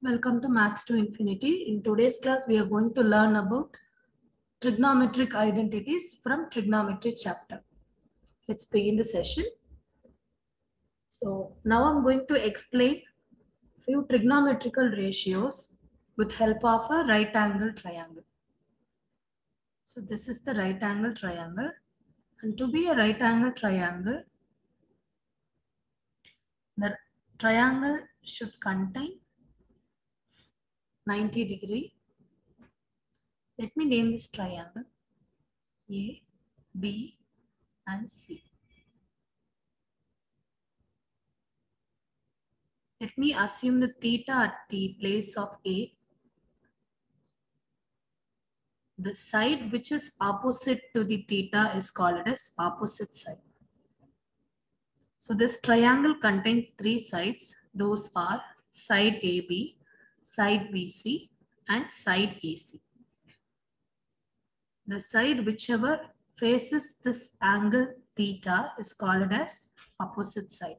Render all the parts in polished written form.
Welcome to Maths to Infinity. In today's class, we are going to learn about trigonometric identities from trigonometry chapter. Let's begin the session. So now I'm going to explain few trigonometrical ratios with help of a right angle triangle. So this is the right angle triangle, and to be a right angle triangle, the triangle should contain 90-degree. Let me name this triangle A, B, and C. Let me assume the theta at the place of A. The side which is opposite to the theta is called as opposite side. So this triangle contains three sides. Those are side AB, side BC, and side AC. The side whichever faces this angle theta is called as opposite side.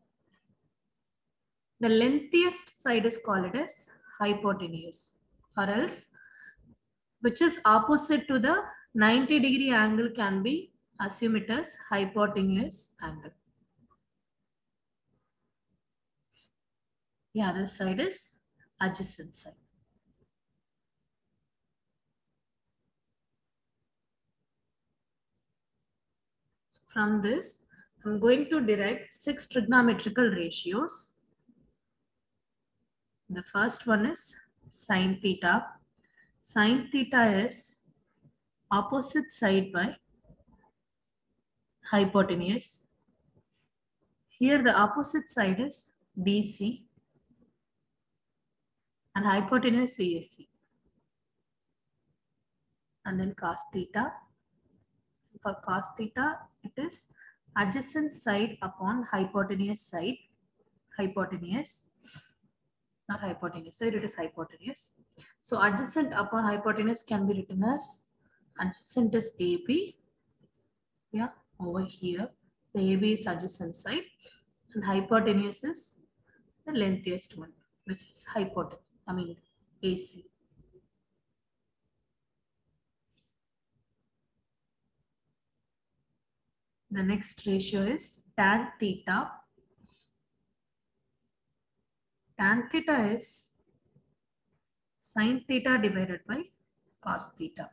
The lengthiest side is called as hypotenuse, or else which is opposite to the 90-degree angle can be assumed it as hypotenuse angle. The other side is adjacent side. So from this, I'm going to derive 6 trigonometrical ratios. The first one is sine theta. Sine theta is opposite side by hypotenuse. Here the opposite side is BC and hypotenuse AC. And then cos theta. For cos theta, it is adjacent side upon hypotenuse side. Hypotenuse, not hypotenuse side, it is hypotenuse. So adjacent upon hypotenuse can be written as adjacent is AB. Yeah, over here, the AB is adjacent side and hypotenuse is the lengthiest one, which is AC. The next ratio is tan theta. Tan theta is sin theta divided by cos theta.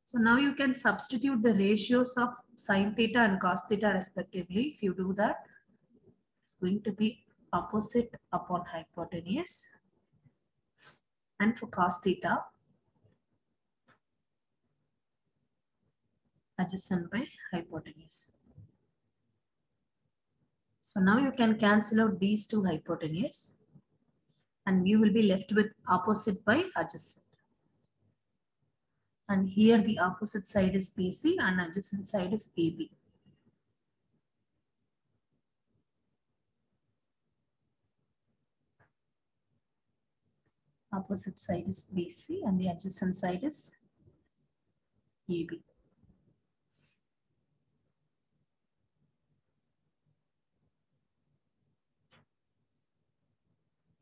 So now you can substitute the ratios of sin theta and cos theta respectively. If you do that, it's going to be opposite upon hypotenuse. And for cos theta, adjacent by hypotenuse. So now you can cancel out these two hypotenuse and you will be left with opposite by adjacent. And here the opposite side is BC and adjacent side is AB. Opposite side is BC and the adjacent side is AB.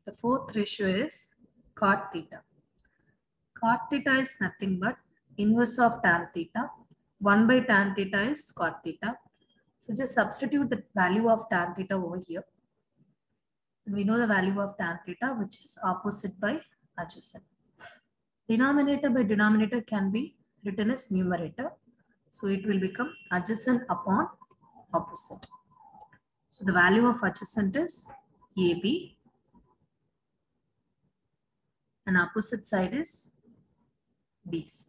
The fourth ratio is cot theta. Cot theta is nothing but inverse of tan theta. 1 by tan theta is cot theta. So just substitute the value of tan theta over here. And we know the value of tan theta, which is opposite by adjacent. Denominator by denominator can be written as numerator. So it will become adjacent upon opposite. So the value of adjacent is AB and opposite side is BC.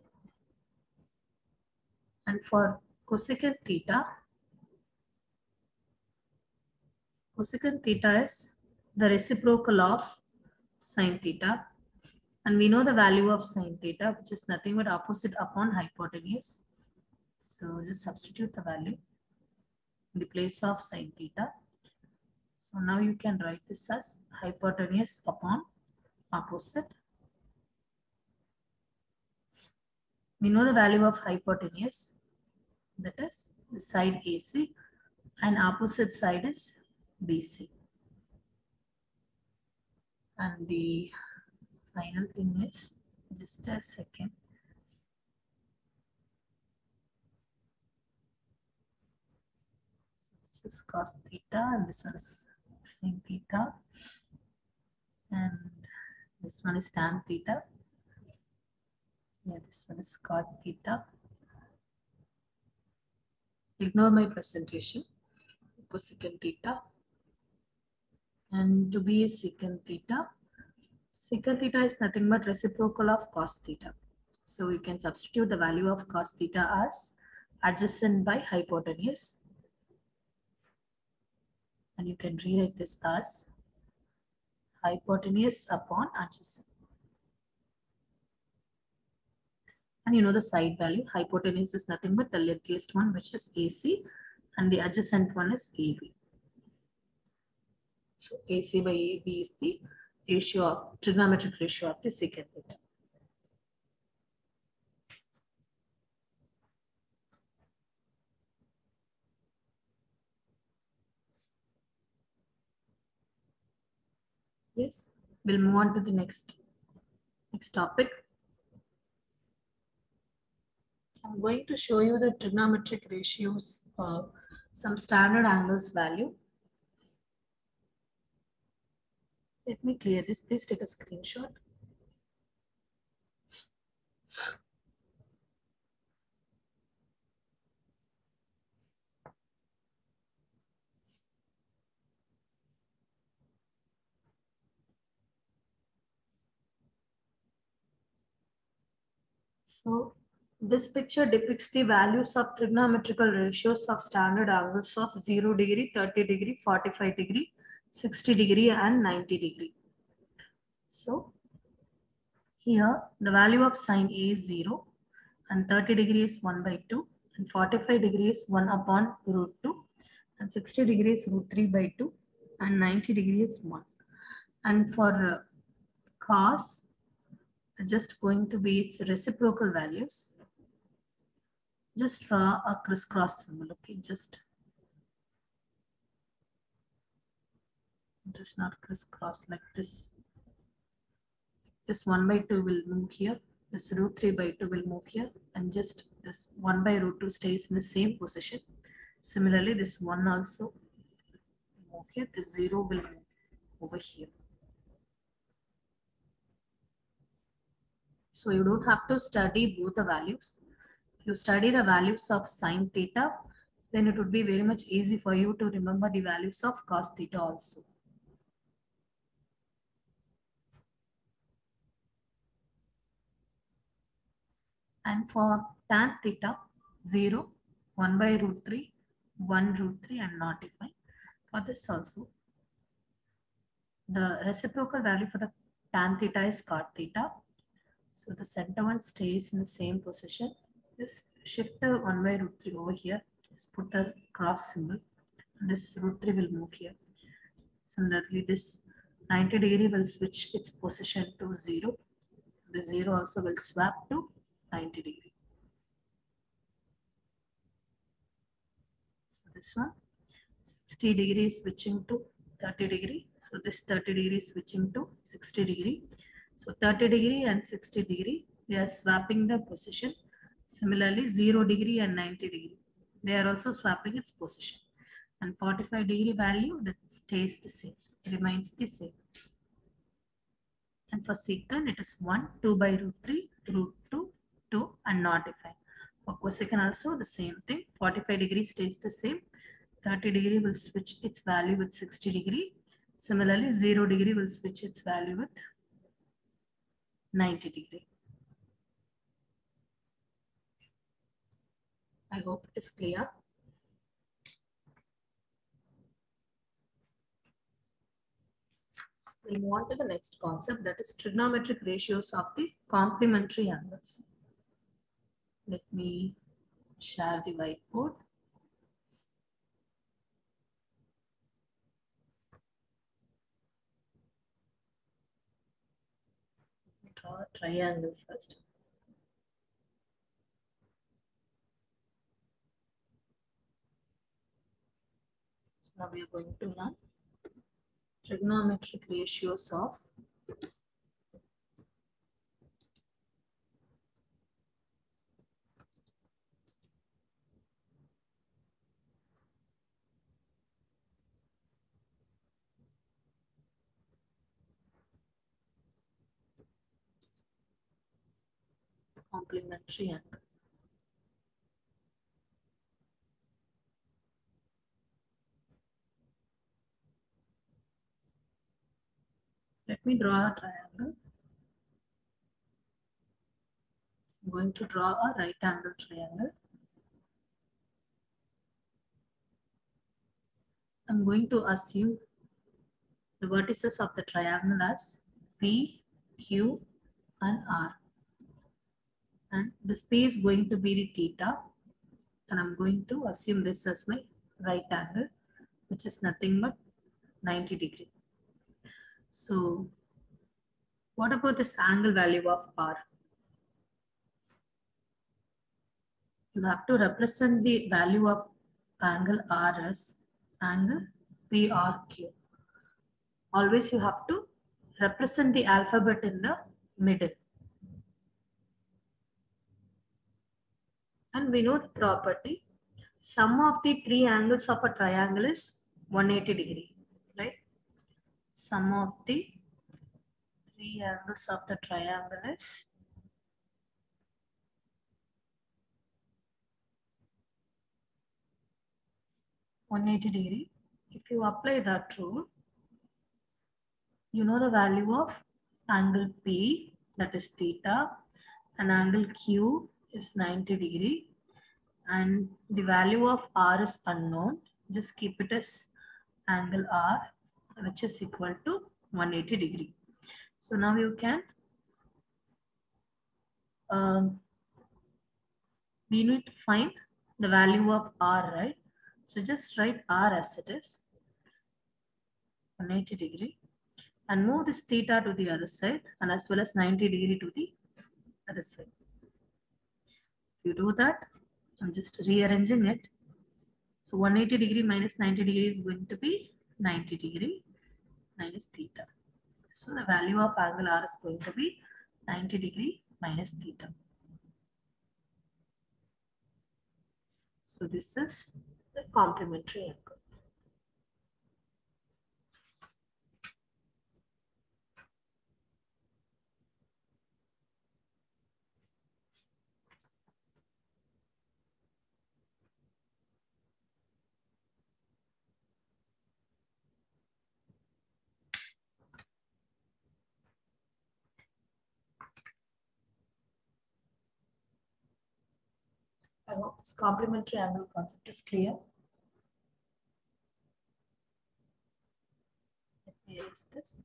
And for cosecant theta is the reciprocal of sin theta. And we know the value of sin theta, which is nothing but opposite upon hypotenuse. So just substitute the value in the place of sin theta. So now you can write this as hypotenuse upon opposite. We know the value of hypotenuse, that is the side AC, and opposite side is BC. And the final thing is, just a second. So this is cos theta and this one is sin theta, and this one is tan theta. Yeah, this one is cot theta. Ignore my presentation. Cosecant theta, and to be a secant theta. Secant theta is nothing but reciprocal of cos theta. So you can substitute the value of cos theta as adjacent by hypotenuse. And you can rewrite this as hypotenuse upon adjacent. And you know the side value, hypotenuse is nothing but the lengthiest one, which is AC, and the adjacent one is AB. So AC by AB is the ratio of trigonometric ratio of the secant theta. Yes, we'll move on to the next topic. I'm going to show you the trigonometric ratios of some standard angles value. Let me clear this. Please take a screenshot. So this picture depicts the values of trigonometrical ratios of standard angles of 0 degree, 30 degree, 45 degree, 60 degree and 90 degree. So here the value of sine A is 0 and 30 degree is 1 by 2 and 45 degree is 1 upon root 2 and 60 degree is root 3 by 2 and 90 degree is 1. And for cos, just going to be its reciprocal values. Just draw a crisscross symbol, okay? Just not crisscross like this. This 1 by 2 will move here. This root 3 by 2 will move here. And just this 1 by root 2 stays in the same position. Similarly, this 1 also move here. This 0 will move over here. So you don't have to study both the values. If you study the values of sine theta, then it would be very much easy for you to remember the values of cos theta also. And for tan theta, 0, 1 by root 3, 1 root 3 and not defined. For this also, the reciprocal value for the tan theta is cot theta. So the center one stays in the same position. Just shift the 1 by root 3 over here. Just put the cross symbol. This root 3 will move here. Similarly, this 90 degree will switch its position to 0. The 0 also will swap to 90 degree. So this one, 60 degree is switching to 30 degree. So this 30 degree is switching to 60 degree. So 30 degree and 60 degree, they are swapping the position. Similarly, 0 degree and 90 degree, they are also swapping its position. And 45 degree value, that stays the same, remains the same. And for secant, it is 1, 2 by root 3, root 2, 2 and not defined. For cosecant also the same thing, 45 degree stays the same. 30 degree will switch its value with 60 degree. Similarly, 0 degree will switch its value with 90 degree. I hope it is clear. We'll move on to the next concept, that is trigonometric ratios of the complementary angles. Let me share the whiteboard. Draw a triangle first. Now we are going to learn trigonometric ratios of complementary angle. Let me draw a triangle. I'm going to draw a right angle triangle. I'm going to assume the vertices of the triangle as P, Q, and R. And the space going to be the theta. And I'm going to assume this as my right angle, which is nothing but 90 degree. So what about this angle value of R? You have to represent the value of angle R as angle PRQ. Always you have to represent the alphabet in the middle. And we know the property. Sum of the three angles of a triangle is 180 degree, right? Sum of the three angles of the triangle is 180 degree. If you apply that rule, you know the value of angle P, that is theta, and angle Q is 90 degree, and the value of R is unknown. Just keep it as angle R, which is equal to 180 degree. So now you can we need to find the value of R, right? So just write R as it is, 180 degree, and move this theta to the other side, and as well as 90 degree to the other side. If you do that, I'm just rearranging it. So 180 degree minus 90 degree is going to be 90 degree minus theta. So the value of angle R is going to be 90 degree minus theta. So this is the complementary angle. I hope this complementary angle concept is clear. Let me erase this.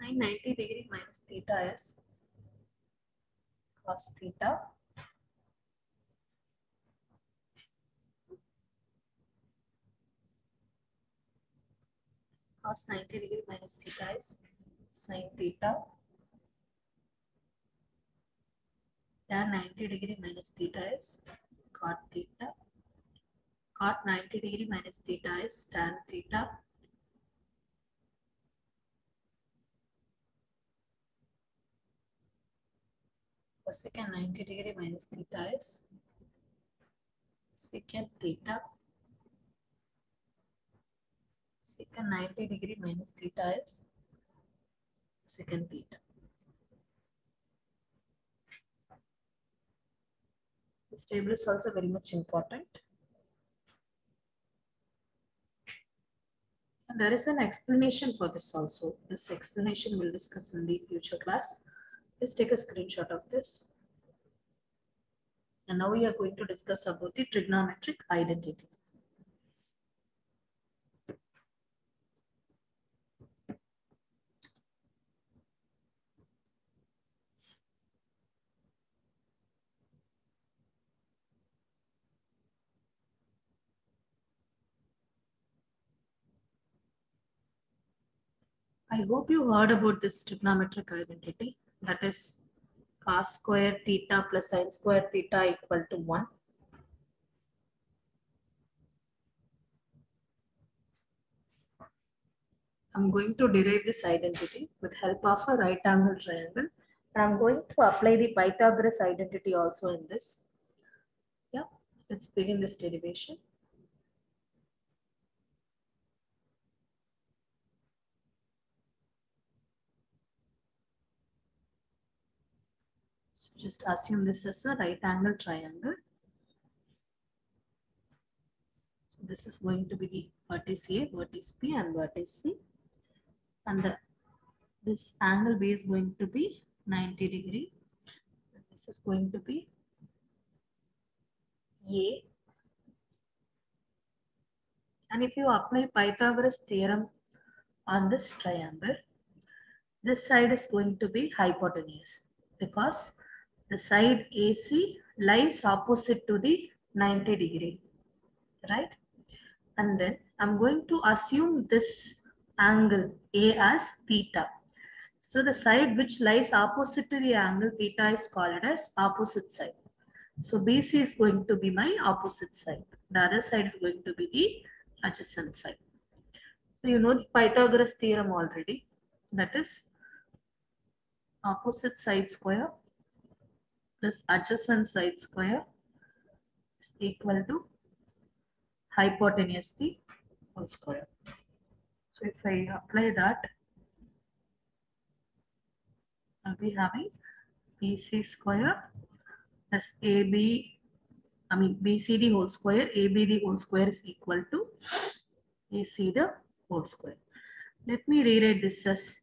Sin 90 degree minus theta is cos theta. Cos 90 degree minus theta is sin theta. Tan 90 degree minus theta is cot theta. Cot 90 degree minus theta is tan theta. Cosecant 90 degree minus theta is secant theta. Secant 90 degree minus theta is secant theta. This table is also very much important. And there is an explanation for this also. This explanation we'll discuss in the future class. Let's take a screenshot of this. And now we are going to discuss about the trigonometric identities. I hope you heard about this trigonometric identity, that is cos square theta plus sin square theta equal to 1. I'm going to derive this identity with help of a right angle triangle. And I'm going to apply the Pythagoras identity also in this. Yeah, let's begin this derivation. So just assume this as a right angle triangle. So this is going to be the vertex A, vertex B, and vertex C. And this angle B is going to be 90 degree. This is going to be A. And if you apply Pythagoras theorem on this triangle, this side is going to be hypotenuse because the side AC lies opposite to the 90 degree, right? And then I'm going to assume this angle A as theta. So the side which lies opposite to the angle theta is called as opposite side. So BC is going to be my opposite side. The other side is going to be the adjacent side. So you know the Pythagoras theorem already. That is opposite side square plus adjacent side square is equal to hypotenuse the whole square. So if I apply that, I'll be having BC square plus BCD whole square, ABD whole square is equal to AC the whole square. Let me rewrite this as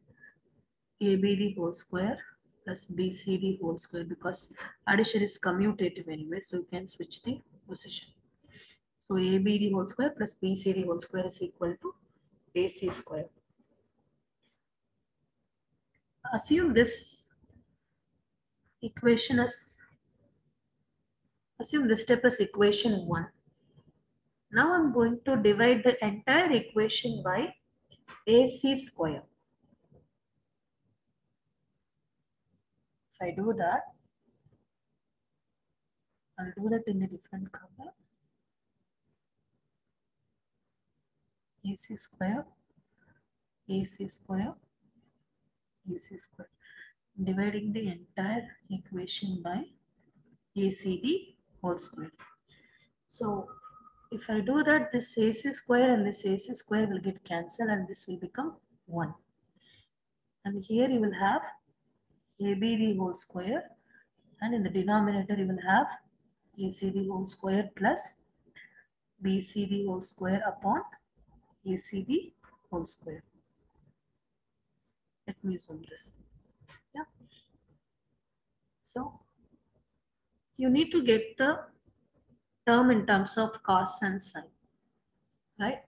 ABD whole square plus BCD whole square because addition is commutative anyway, so you can switch the position. So ABD whole square plus BCD whole square is equal to AC square. Assume this equation as, assume this step as equation 1. Now I'm going to divide the entire equation by AC square. If I do that, I'll do that in a different color. AC square, AC square, AC square. Dividing the entire equation by ACD whole square. So if I do that, this AC square and this AC square will get cancelled and this will become 1. And here you will have ABD whole square and in the denominator you will have ACD whole square plus BCD whole square upon ACD whole square. Let me zoom this. Yeah. So you need to get the term in terms of cos and sine, right?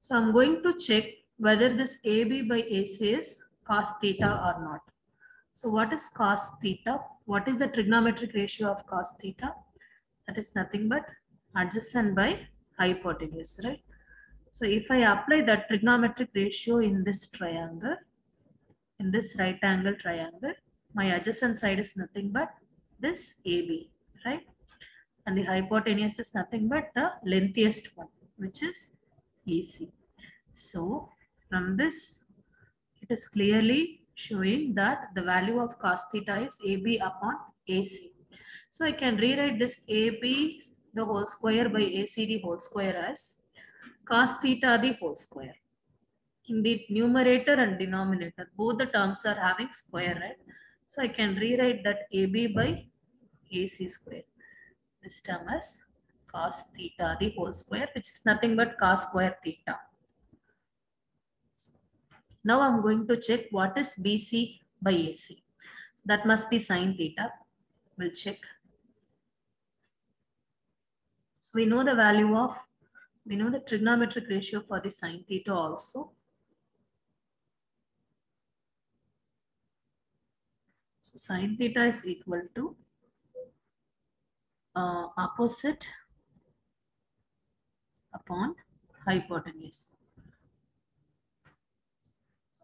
So I'm going to check whether this AB by AC is cos theta or not. So what is cos theta? What is the trigonometric ratio of cos theta? That is nothing but adjacent by hypotenuse, right? So if I apply that trigonometric ratio in this triangle, in this right angle triangle, my adjacent side is nothing but this AB, right? And the hypotenuse is nothing but the lengthiest one, which is AC. So from this, it is clearly showing that the value of cos theta is AB upon AC. So I can rewrite this AB the whole square by ACD whole square as cos theta the whole square. In the numerator and denominator, both the terms are having square, right? So I can rewrite that AB by AC square. This term as cos theta the whole square, which is nothing but cos square theta. Now I'm going to check what is BC by AC. That must be sine theta. We'll check. So we know the value of, we know the trigonometric ratio for the sine theta also. So sine theta is equal to opposite upon hypotenuse.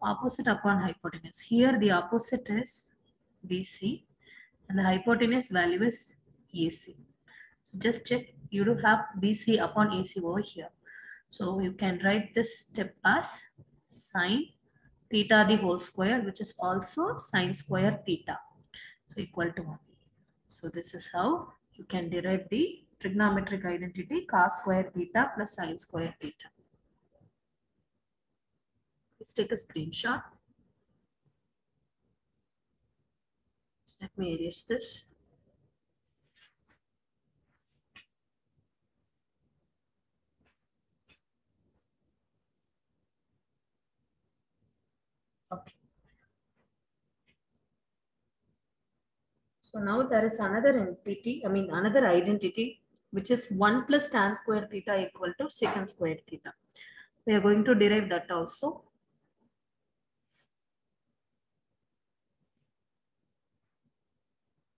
Opposite upon hypotenuse. Here the opposite is BC and the hypotenuse value is AC. So just check, you do have BC upon AC over here. So you can write this step as sine theta the whole square, which is also sine square theta. So equal to 1. So this is how you can derive the trigonometric identity cos square theta plus sine square theta. Let's take a screenshot. Let me erase this. Okay. So now there is another entity, another identity, which is 1 plus tan square theta equal to secant square theta. We are going to derive that also.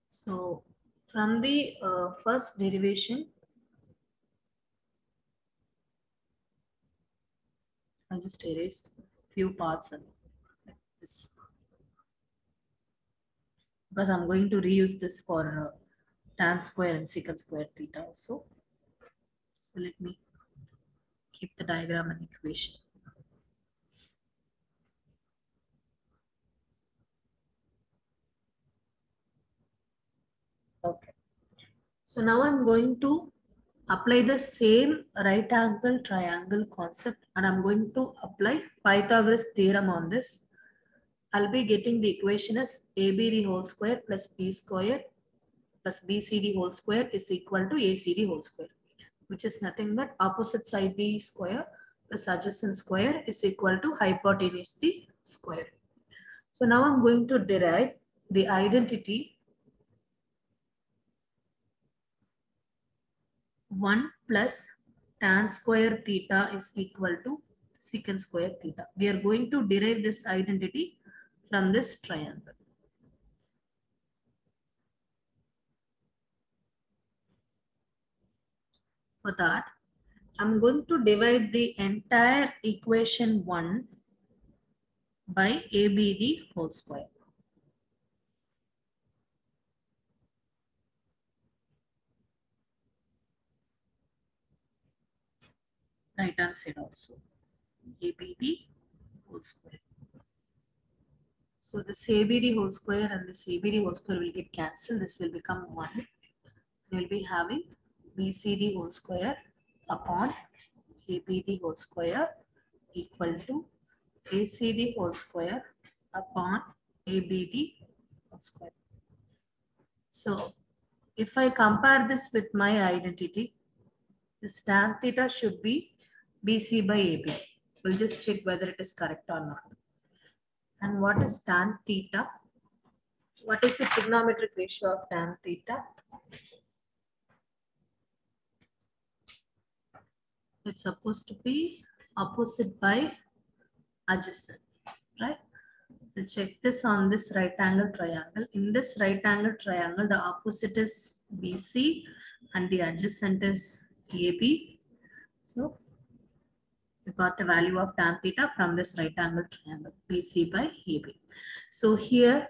So from the first derivation, I just erased few parts of this because I'm going to reuse this for tan square and secant square theta also. So let me keep the diagram and equation. Okay. So now I'm going to apply the same right angle triangle concept and I'm going to apply Pythagoras theorem on this. I'll be getting the equation as ABD whole square plus B square plus BCD whole square is equal to ACD whole square, which is nothing but opposite side B square plus adjacent square is equal to hypotenuse the square. So now I'm going to derive the identity 1 plus tan square theta is equal to secant square theta. We are going to derive this identity from this triangle. For that, I'm going to divide the entire equation 1 by ABD whole square. Right hand side also. ABD whole square. So this ABD whole square and this ABD whole square will get cancelled. This will become 1. We'll be having BCD whole square upon ABD whole square equal to ACD whole square upon ABD whole square. So if I compare this with my identity, this tan theta should be BC by AB. We'll just check whether it is correct or not. And what is tan theta? What is the trigonometric ratio of tan theta? It's supposed to be opposite by adjacent, right? So check this on this right angle triangle. In this right angle triangle, the opposite is BC and the adjacent is AB. So we got the value of tan theta from this right angle triangle, BC by AB. So here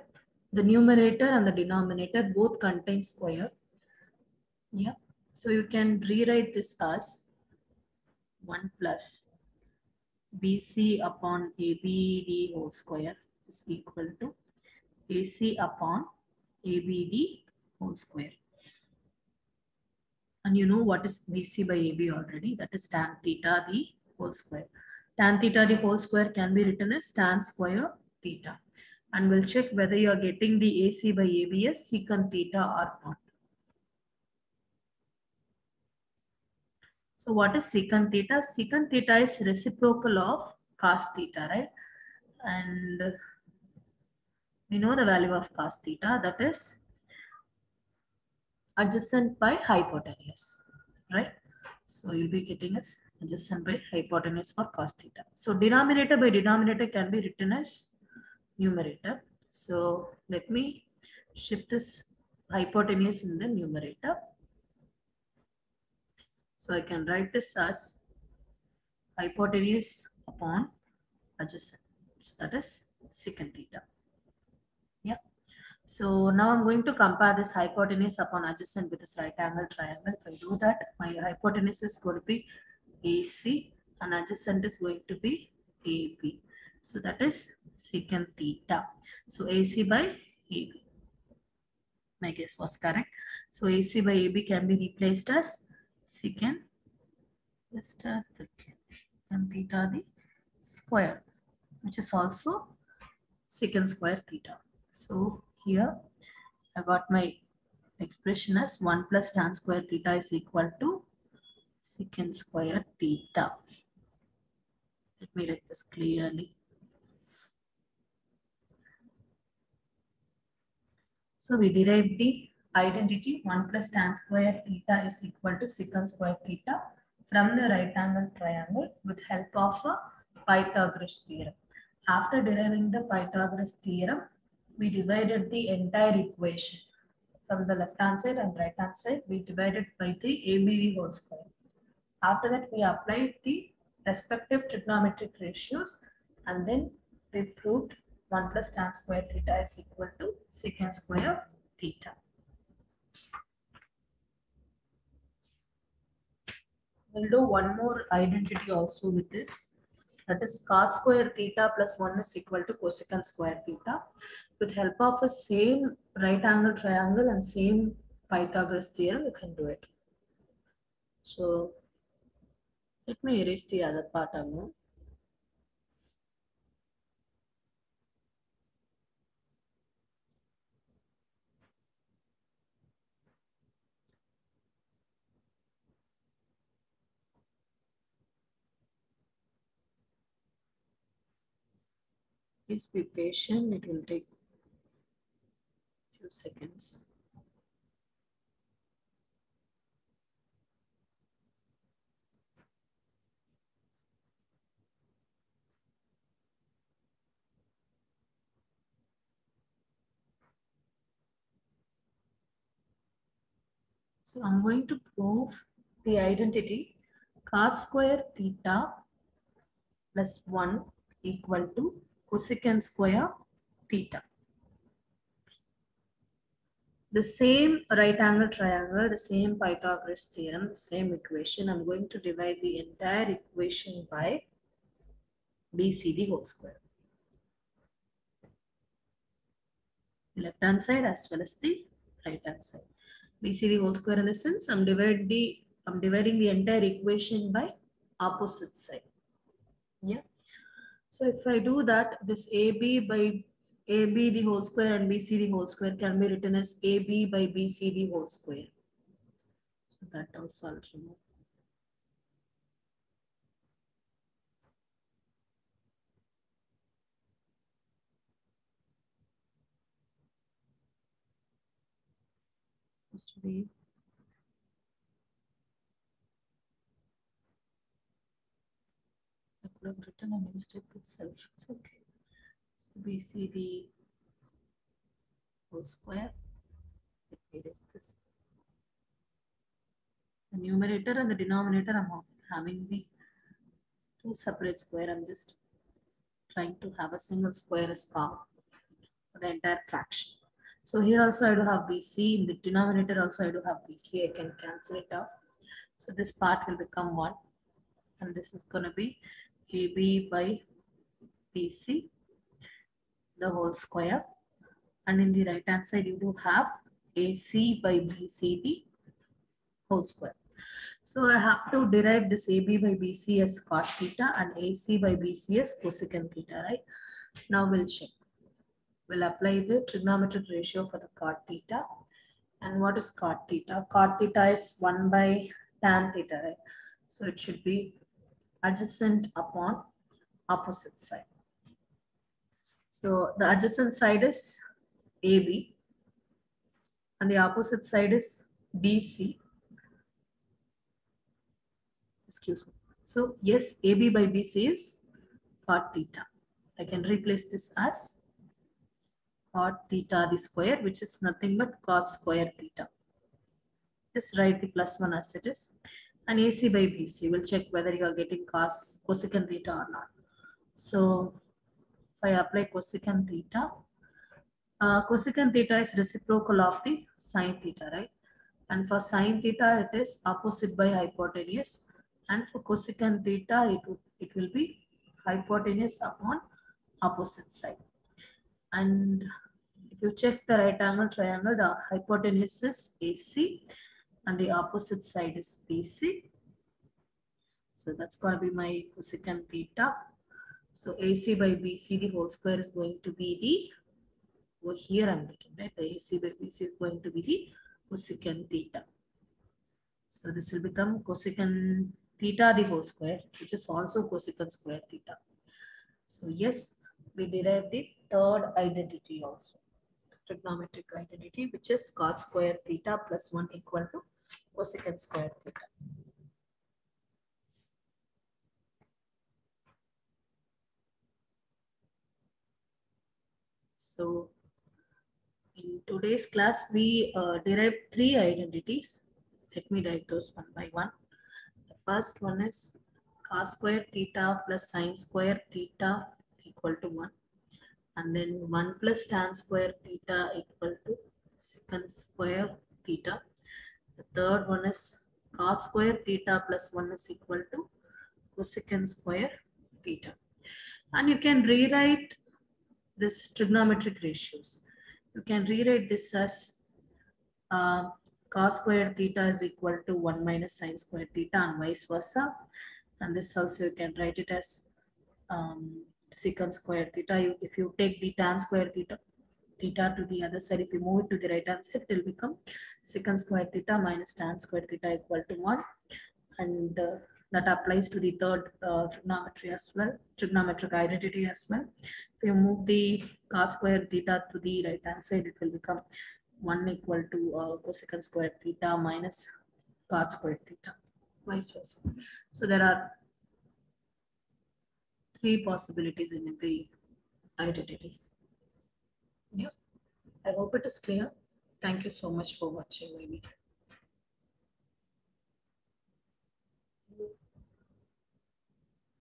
the numerator and the denominator both contain square. Yeah. So you can rewrite this as 1 plus BC upon ABD whole square is equal to AC upon ABD whole square. And you know what is BC by AB already, that is tan theta the whole square. Tan theta the whole square can be written as tan square theta. And we'll check whether you are getting the AC by AB as secant theta or not. So what is secant theta? Secant theta is reciprocal of cos theta, right? And we know the value of cos theta, that is adjacent by hypotenuse, right? So you'll be getting as adjacent by hypotenuse for cos theta. So denominator by denominator can be written as numerator. So let me shift this hypotenuse in the numerator. So I can write this as hypotenuse upon adjacent. So that is secant theta. Yeah. So now I'm going to compare this hypotenuse upon adjacent with this right angle triangle. If I do that, my hypotenuse is going to be AC and adjacent is going to be AB. So that is secant theta. So AC by AB. My guess was correct. So AC by AB can be replaced as secant just as the and theta the square, which is also secant square theta. So here I got my expression as 1 plus tan square theta is equal to secant square theta. Let me write this clearly. So we derived the identity 1 plus tan square theta is equal to secant square theta from the right angle triangle with help of a Pythagoras theorem. After deriving the Pythagoras theorem, we divided the entire equation from the left hand side and right hand side. We divided by the ABV whole square. After that, we applied the respective trigonometric ratios and then we proved 1 plus tan square theta is equal to secant square theta. We'll do one more identity also with this. That is cot square theta plus 1 is equal to cosecant square theta. With help of a same right angle triangle and same Pythagoras theorem, you can do it. So let me erase the other part now. Please be patient, it will take few seconds. So I'm going to prove the identity cot square theta plus 1 equal to cosecant square theta. The same right angle triangle, the same Pythagoras theorem, the same equation. I'm going to divide the entire equation by BCD whole square. The left hand side as well as the right hand side. BCD whole square in the sense I'm dividing the entire equation by opposite side. Yeah. So if I do that, this AB by AB the whole square and BC the whole square can be written as AB by BC the whole square. So that also I'll remove. Supposed to be I could have written a mistake itself. It's okay. So BCD whole square. Let me erase this. The numerator and the denominator, I'm having the two separate square. I'm just trying to have a single square as common for the entire fraction. So here also I do have BC. In the denominator also I do have BC. I can cancel it out. So this part will become 1. And this is going to be AB by BC, the whole square. And in the right hand side, you do have AC by BCD whole square. So I have to derive this AB by BC as cot theta and AC by BC as cosecant theta, right? Now we'll check. We'll apply the trigonometric ratio for the cot theta. And what is cot theta? Cot theta is 1 by tan theta, right? So it should be adjacent upon opposite side. So the adjacent side is AB and the opposite side is BC. Excuse me. So yes, AB by BC is cot theta. I can replace this as cot theta the square, which is nothing but cot square theta. Just write the plus 1 as it is. And AC by BC, we'll check whether you are getting cosecant theta or not. So if I apply cosecant theta is reciprocal of the sine theta, right? And for sine theta, it is opposite by hypotenuse. And for cosecant theta, it will be hypotenuse upon opposite side. And if you check the right angle triangle, the hypotenuse is AC and the opposite side is BC. So that's going to be my cosecant theta. So AC by BC, the whole square is going to be the, over here I'm writing, right? The AC by BC is going to be the cosecant theta. So this will become cosecant theta the whole square, which is also cosecant square theta. So yes, we derived the third identity also, trigonometric identity, which is cot square theta plus 1 equal to cosecant square theta. So in today's class, we derived three identities. Let me write those one by one. The first one is cos square theta plus sine square theta equal to 1. And then 1 plus tan square theta equal to secant square theta. The third one is cot square theta plus 1 is equal to cosecant square theta. And you can rewrite this trigonometric ratios. You can rewrite this as cos square theta is equal to 1 minus sine square theta and vice versa. And this also you can write it as secant square theta. If you take the tan square theta to the other side, if you move it to the right hand side, it will become secant square theta minus tan square theta equal to 1. And that applies to the third trigonometry as well, trigonometric identity as well. If you move the cot square theta to the right hand side, it will become 1 equal to cosecant square theta minus cot square theta, vice versa. So there are three possibilities in the identities. Yeah, I hope it is clear. Thank you so much for watching my video.